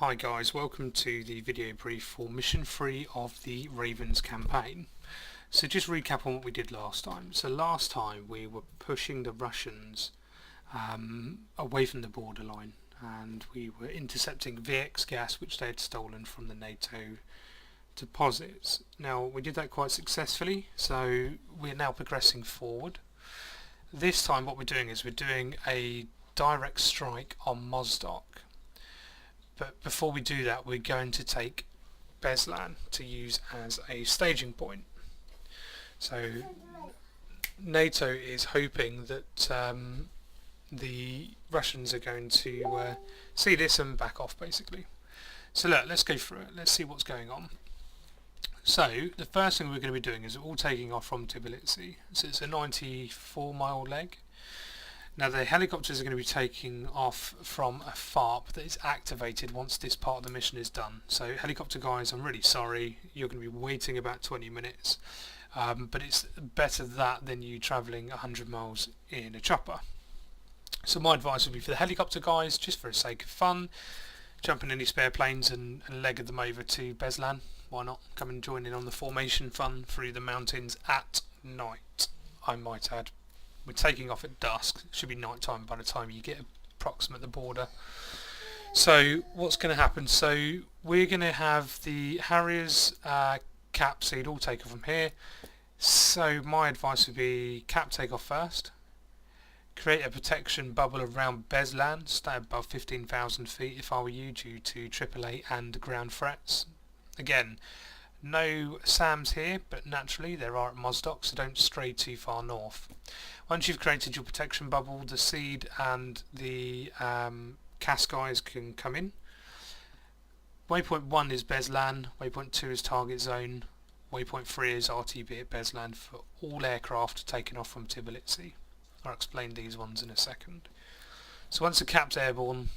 Hi guys, welcome to the video brief for Mission 3 of the Ravens campaign. So just recap on what we did last time. So last time we were pushing the Russians away from the borderline, and we were intercepting VX gas which they had stolen from the NATO deposits. Now we did that quite successfully, so we're now progressing forward. This time what we're doing is we're doing a direct strike on Mozdok. But before we do that, we're going to take Beslan to use as a staging point. So NATO is hoping that the Russians are going to see this and back off, basically. So look, let's go through it. Let's see what's going on. So the first thing we're going to be doing is we're all taking off from Tbilisi. So it's a 94-mile leg. Now the helicopters are going to be taking off from a FARP that is activated once this part of the mission is done. So helicopter guys, I'm really sorry, you're going to be waiting about 20 minutes, but it's better that than you travelling 100 miles in a chopper. So my advice would be for the helicopter guys, just for the sake of fun, jump in any spare planes and leg them over to Beslan. Why not? Come and join in on the formation fun through the mountains at night, I might add. We're taking off at dusk. It should be night time by the time you get approximate the border. So what's going to happen? So we're going to have the Harriers, cap, seed all take off from here. So my advice would be cap take off first. Create a protection bubble around Beslan. Stay above 15,000 feet if I were you, due to AAA and ground threats. Again, no SAMs here, but naturally there are at Mozdok, so don't stray too far north. Once you've created your protection bubble, the seed and the CAS guys can come in. Waypoint 1 is Beslan, waypoint 2 is target zone, waypoint 3 is RTB at Beslan for all aircraft taken off from Tbilisi. I'll explain these ones in a second. So once the cap's airborne,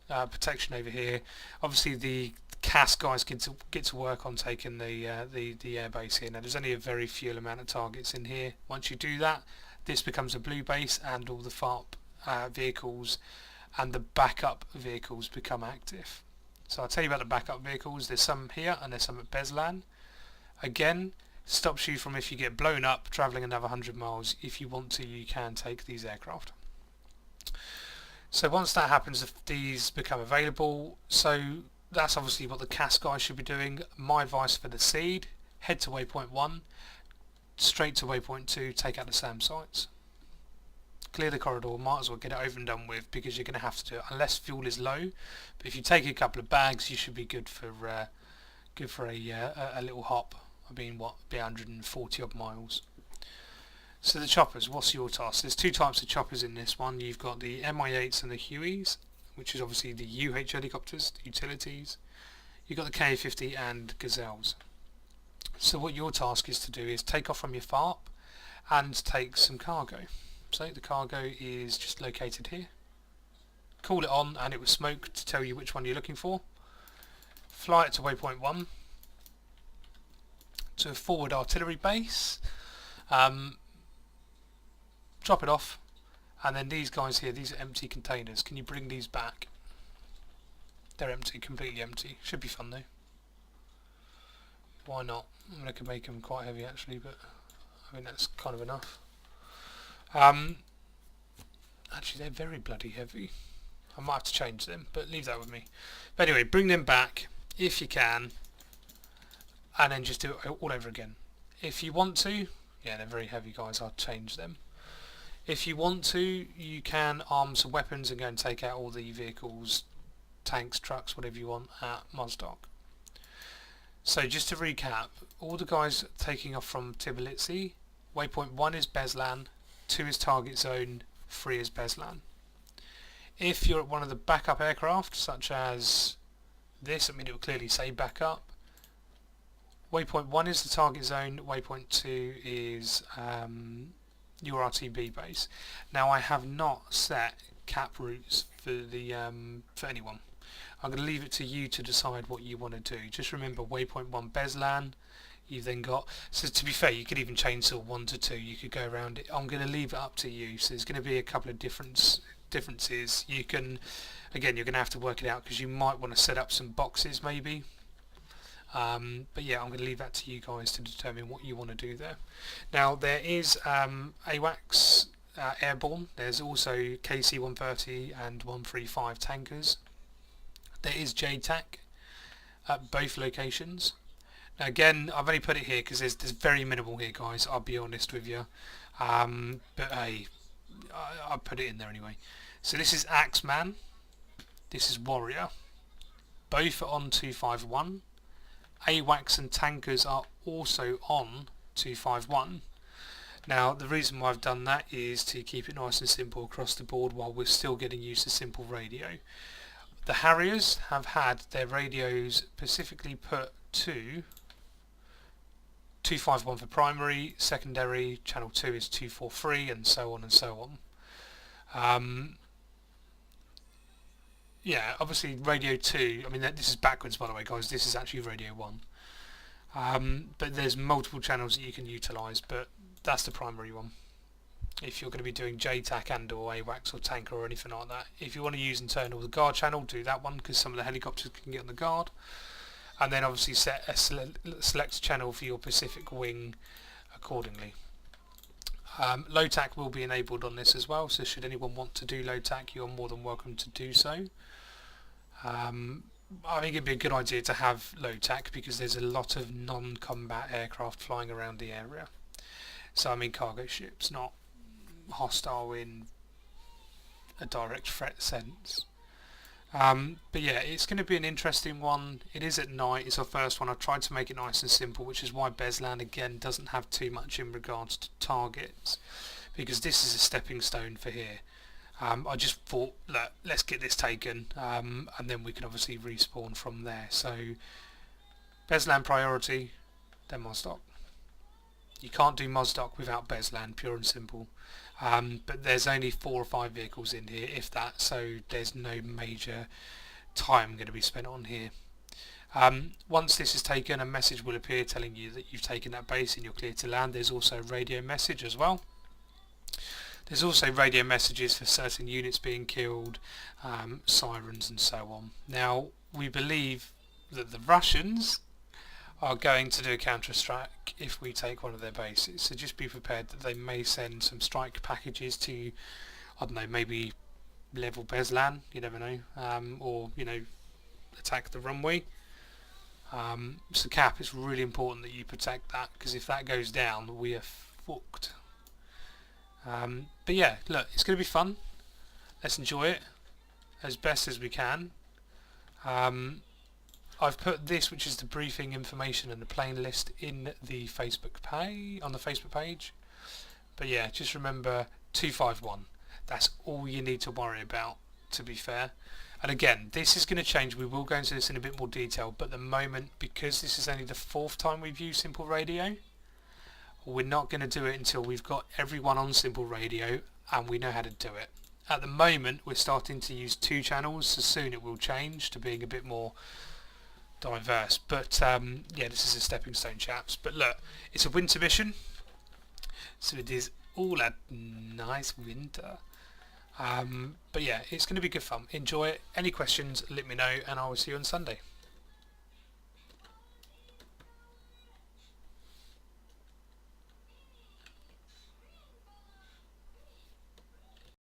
protection over here, obviously the CAS guys get to work on taking the airbase here. Now there's only a very few amount of targets in here. Once you do that, this becomes a blue base and all the FARP vehicles and the backup vehicles become active. So I'll tell you about the backup vehicles. There's some here and there's some at Beslan. Again, stops you from, if you get blown up, travelling another 100 miles. If you want to, you can take these aircraft. So once that happens, these become available. So that's obviously what the CAS guys should be doing. My advice for the seed, head to waypoint 1, straight to waypoint 2, take out the SAM sites. Clear the corridor, might as well get it over and done with, because you're going to have to do it unless fuel is low. But if you take a couple of bags, you should be good for a little hop. I mean, what, be 140 odd miles. So the choppers, what's your task? There's two types of choppers in this one. You've got the Mi-8s and the Hueys, which is obviously the UH helicopters, the utilities. You've got the Ka-50 and Gazelles. So what your task is to do is take off from your FARP and take some cargo. So the cargo is just located here. Call it on and it will smoke to tell you which one you're looking for. Fly it to waypoint 1 to a forward artillery base. Drop it off, and then these guys here, these are empty containers. Can you bring these back? They're empty, completely empty. Should be fun though. Why not? I mean, I could make them quite heavy actually, but I mean that's kind of enough. Actually, they're very bloody heavy. I might have to change them, but leave that with me. But anyway, bring them back if you can, and then just do it all over again. If you want to, yeah, they're very heavy guys, I'll change them. If you want to, you can arm some weapons and go and take out all the vehicles, tanks, trucks, whatever you want at Mozdok. So just to recap, all the guys taking off from Tbilisi, waypoint 1 is Beslan, 2 is target zone, 3 is Beslan. If you're at one of the backup aircraft, such as this, I mean it will clearly say backup, waypoint 1 is the target zone, waypoint 2 is your RTB base. Now I have not set cap routes for the for anyone. I'm going to leave it to you to decide what you want to do. Just remember waypoint 1 Beslan. You've then got, so to be fair, you could even change to 1 to 2. You could go around it. I'm going to leave it up to you. So there's going to be a couple of differences. You can Again, you're going to have to work it out because you might want to set up some boxes maybe. But yeah, I'm going to leave that to you guys to determine what you want to do there. Now there is AWACS airborne. There's also KC-130 and 135 tankers. There is JTAC at both locations. Now again, I've only put it here because there's very minimal here, guys. I'll be honest with you. But hey, I put it in there anyway. So this is Axeman. This is Warrior. Both are on 251. AWACS and tankers are also on 251. Now the reason why I've done that is to keep it nice and simple across the board while we're still getting used to simple radio. The Harriers have had their radios specifically put to 251 for primary, secondary, channel 2 is 243, and so on and so on. Yeah, obviously radio 2, I mean this is backwards by the way guys, this is actually radio 1. But there's multiple channels that you can utilise, but that's the primary one. If you're going to be doing JTAC and or AWACS or tanker or anything like that. If you want to use internal the guard channel, do that one because some of the helicopters can get on the guard. And then obviously set a select channel for your Pacific wing accordingly. Low TAC will be enabled on this as well, so should anyone want to do low TAC, you're more than welcome to do so. I think it'd be a good idea to have low TAC because there's a lot of non-combat aircraft flying around the area. So I mean cargo ships, not hostile in a direct threat sense. But yeah, it's going to be an interesting one. It is at night, it's our first one. I've tried to make it nice and simple, which is why Beslan again doesn't have too much in regards to targets, because this is a stepping stone for here. I just thought, look, let's get this taken, and then we can obviously respawn from there. So Beslan priority, then Mozdok. You can't do Mozdok without Beslan, pure and simple. But there's only 4 or 5 vehicles in here, if that, so there's no major time going to be spent on here. Once this is taken, a message will appear telling you that you've taken that base and you're clear to land. There's also a radio message as well. There's also radio messages for certain units being killed, sirens and so on. Now, we believe that the Russians are going to do a counter-strike if we take one of their bases, so just be prepared that they may send some strike packages to, I don't know, maybe level Beslan, you never know, or, you know, attack the runway. So Cap, it's really important that you protect that, because if that goes down, we are fucked. But yeah, look, it's going to be fun. Let's enjoy it as best as we can. I've put this, which is the briefing information and the plane list, in the Facebook page, on the Facebook page. But yeah, just remember 251. That's all you need to worry about, to be fair. And again, this is going to change. We will go into this in a bit more detail, but at the moment, because this is only the 4th time we've used Simple Radio, we're not going to do it until we've got everyone on Simple Radio and we know how to do it. At the moment, we're starting to use 2 channels, so soon it will change to being a bit more diverse. But yeah, this is a stepping stone, chaps. But look, it's a winter mission, so it is all a nice winter. But yeah, it's going to be good fun. Enjoy it. Any questions, let me know, and I will see you on Sunday.